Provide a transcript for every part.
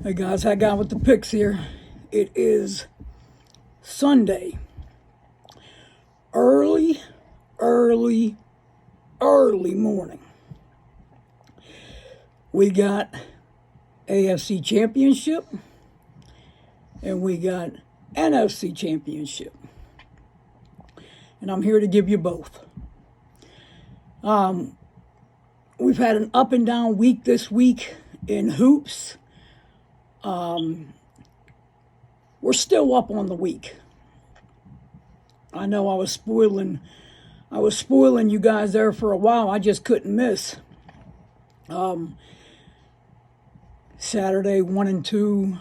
Hey guys, I got with the picks here. It is Sunday. Early morning. We got AFC Championship and we got NFC Championship. And I'm here to give you both. We've had an up and down week this week in hoops. We're still up on the week. I know I was spoiling you guys there for a while. I just couldn't miss. Saturday 1-2,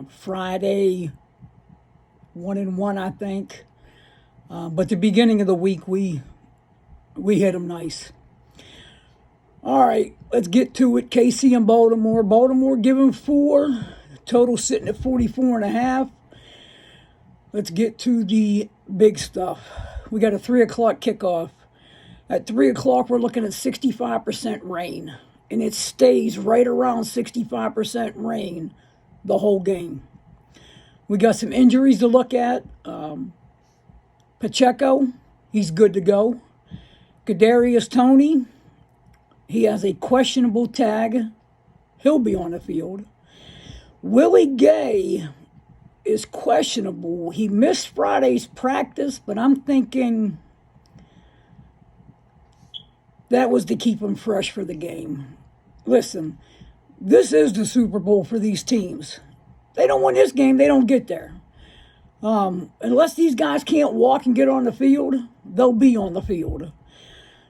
Friday 1-1, I think. But the beginning of the week we hit them nice. All right, let's get to it. KC and Baltimore. Baltimore giving 4. Total sitting at 44.5. Let's get to the big stuff. We got a 3 o'clock kickoff. At 3 o'clock, we're looking at 65% rain. And it stays right around 65% rain the whole game. We got some injuries to look at. Pacheco, he's good to go. Kadarius Toney, he has a questionable tag. He'll be on the field. Willie Gay is questionable. He missed Friday's practice, but I'm thinking that was to keep him fresh for the game. Listen, this is the Super Bowl for these teams. They don't win this game, they don't get there. Unless these guys can't walk and get on the field, they'll be on the field.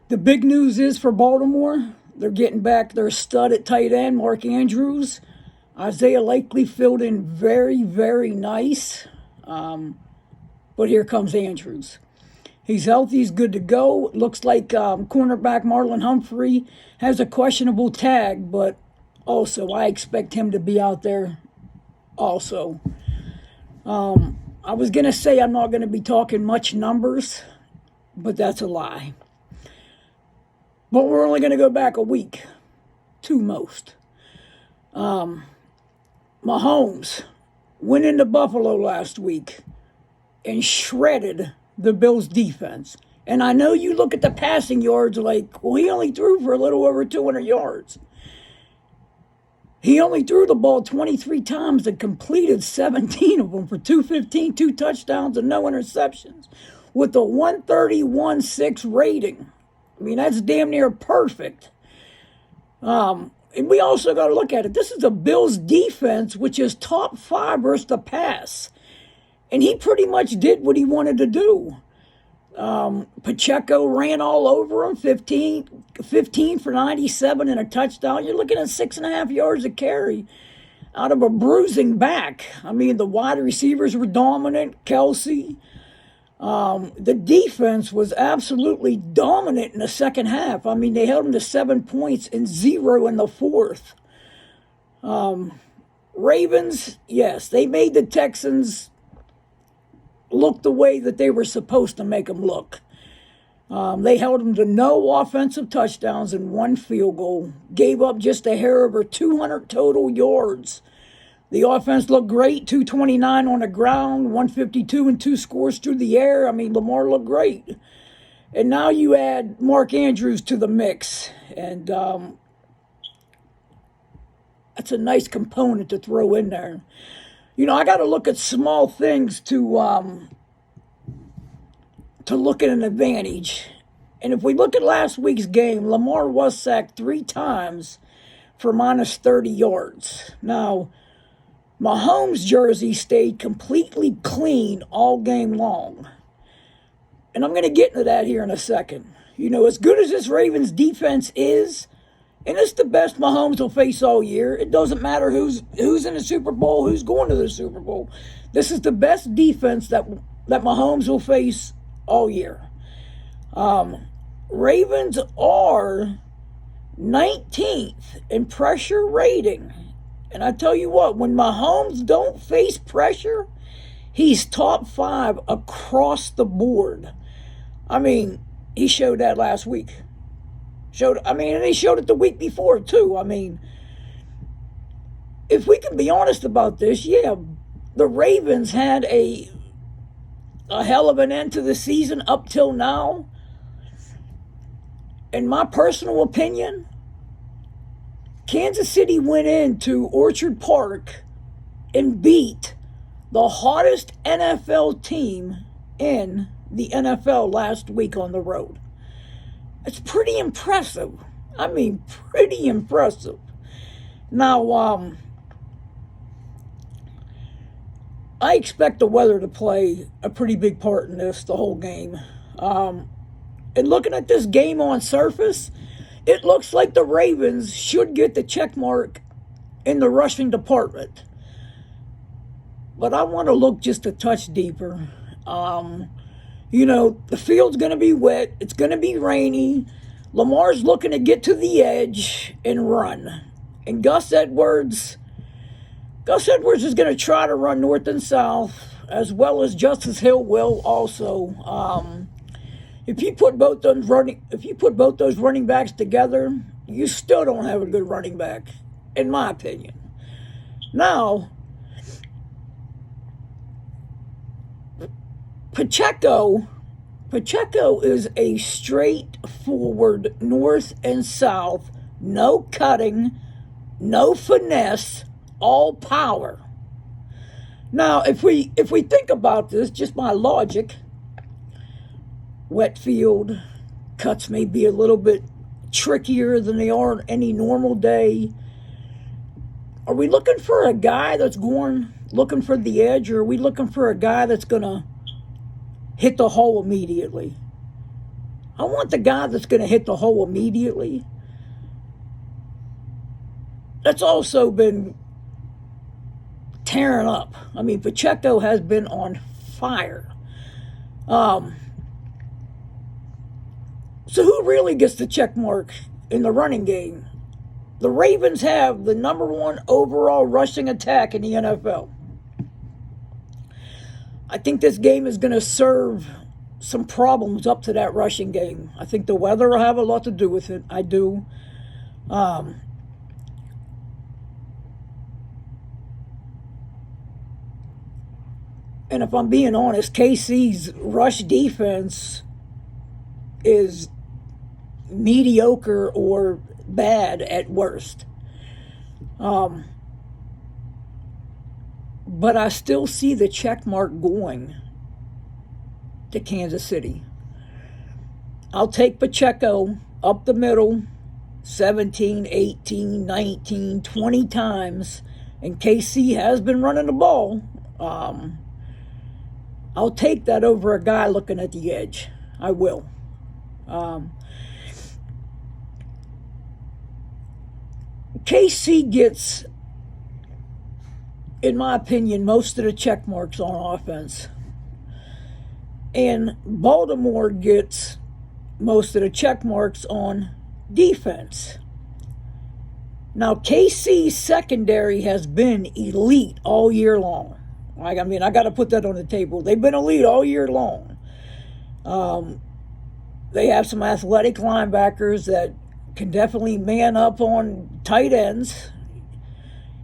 The big news is for Baltimore, they're getting back their stud at tight end, Mark Andrews. Isaiah Likely filled in very, very nice. But here comes Andrews. He's healthy. He's good to go. It looks like cornerback Marlon Humphrey has a questionable tag, but also I expect him to be out there also. I was going to say I'm not going to be talking much numbers, but that's a lie. But we're only going to go back a week, 2 most. Mahomes went into Buffalo last week and shredded the Bills' defense. And I know you look at the passing yards like, well, he only threw for a little over 200 yards. He only threw the ball 23 times and completed 17 of them for 215, 2 touchdowns, and no interceptions with a 131.6 rating. I mean, that's damn near perfect. And we also got to look at it. This is the Bills' defense, which is top 5 versus the pass. And he pretty much did what he wanted to do. Pacheco ran all over him, 15 for 97 and a touchdown. You're looking at 6.5 yards a carry out of a bruising back. I mean, the wide receivers were dominant. Kelsey. The defense was absolutely dominant in the second half. I mean, they held them to 7 points and 0 in the fourth. Ravens, yes, they made the Texans look the way that they were supposed to make them look. They held them to no offensive touchdowns and 1 field goal. Gave up just a hair over 200 total yards. The offense looked great, 229 on the ground, 152 and 2 scores through the air. I mean, Lamar looked great. And now you add Mark Andrews to the mix. And that's a nice component to throw in there. You know, I got to look at small things to look at an advantage. And if we look at last week's game, Lamar was sacked 3 times for minus 30 yards. Now, Mahomes' jersey stayed completely clean all game long. And I'm going to get into that here in a second. You know, as good as this Ravens defense is, and it's the best Mahomes will face all year. It doesn't matter who's in the Super Bowl, who's going to the Super Bowl. This is the best defense that Mahomes will face all year. Ravens are 19th in pressure rating. And I tell you what, when Mahomes don't face pressure, he's top 5 across the board. I mean, he showed that last week. And he showed it the week before, too. I mean, if we can be honest about this, yeah, the Ravens had a hell of an end to the season up till now. In my personal opinion, Kansas City went into Orchard Park and beat the hottest NFL team in the NFL last week on the road. It's pretty impressive. I mean, pretty impressive. Now, I expect the weather to play a pretty big part in this, the whole game. And looking at this game on surface, it looks like the Ravens should get the check mark in the rushing department. But I want to look just a touch deeper. The field's going to be wet. It's going to be rainy. Lamar's looking to get to the edge and run. And Gus Edwards is going to try to run north and south, as well as Justice Hill will also. If you put both those running backs together, you still don't have a good running back, in my opinion. Now, Pacheco is a straightforward north and south, no cutting, no finesse, all power. Now, if we think about this, just my logic, wet field, cuts may be a little bit trickier than they are on any normal day. Are we looking for a guy that's looking for the edge, or are we looking for a guy that's going to hit the hole immediately? I want the guy that's going to hit the hole immediately. That's also been tearing up. I mean, Pacheco has been on fire. So who really gets the check mark in the running game? The Ravens have the number one overall rushing attack in the NFL. I think this game is going to serve some problems up to that rushing game. I think the weather will have a lot to do with it. I do. And if I'm being honest, KC's rush defense is mediocre or bad at worst. But I still see the check mark going to Kansas City. I'll take Pacheco up the middle 17, 18, 19, 20 times, and KC has been running the ball. I'll take that over a guy looking at the edge. I will. KC gets, in my opinion, most of the check marks on offense. And Baltimore gets most of the check marks on defense. Now, KC's secondary has been elite all year long. I got to put that on the table. They've been elite all year long. They have some athletic linebackers that can definitely man up on tight ends,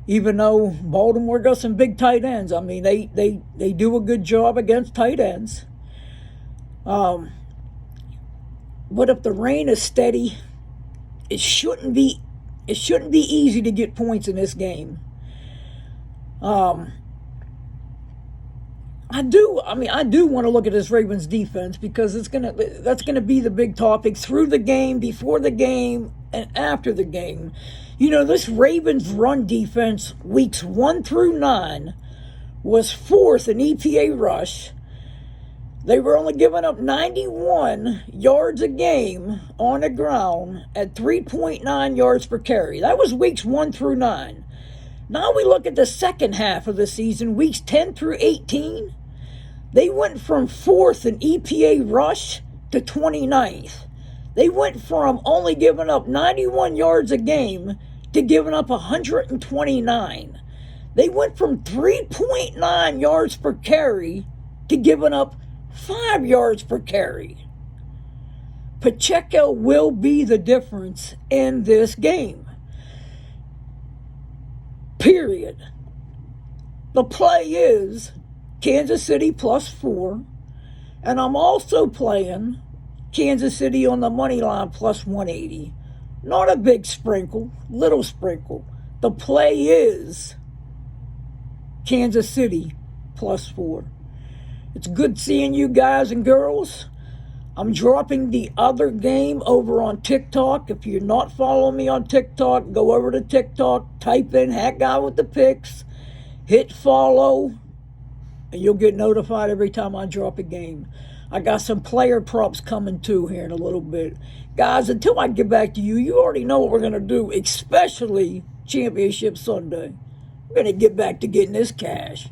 even though Baltimore got some big tight ends. I mean, they do a good job against tight ends. But if the rain is steady, it shouldn't be easy to get points in this game. I do want to look at this Ravens defense, because that's gonna be the big topic through the game, before the game, and after the game. This Ravens run defense weeks 1 through 9 was 4th in EPA rush. They were only giving up 91 yards a game on the ground at 3.9 yards per carry. That was weeks 1 through 9. Now we look at the second half of the season, weeks 10 through 18. They went from 4th in EPA rush to 29th. They went from only giving up 91 yards a game to giving up 129. They went from 3.9 yards per carry to giving up 5 yards per carry. Pacheco will be the difference in this game. period. The play is Kansas City +4, and I'm also playing Kansas City on the money line +180. Not a big sprinkle, little sprinkle. The play is Kansas City +4. It's good seeing you guys and girls. I'm dropping the other game over on TikTok. If you're not following me on TikTok, go over to TikTok, type in Hat Guy with the Picks, hit follow, and you'll get notified every time I drop a game. I got some player props coming too here in a little bit. Guys, until I get back to you, you already know what we're going to do, especially Championship Sunday. We're going to get back to getting this cash.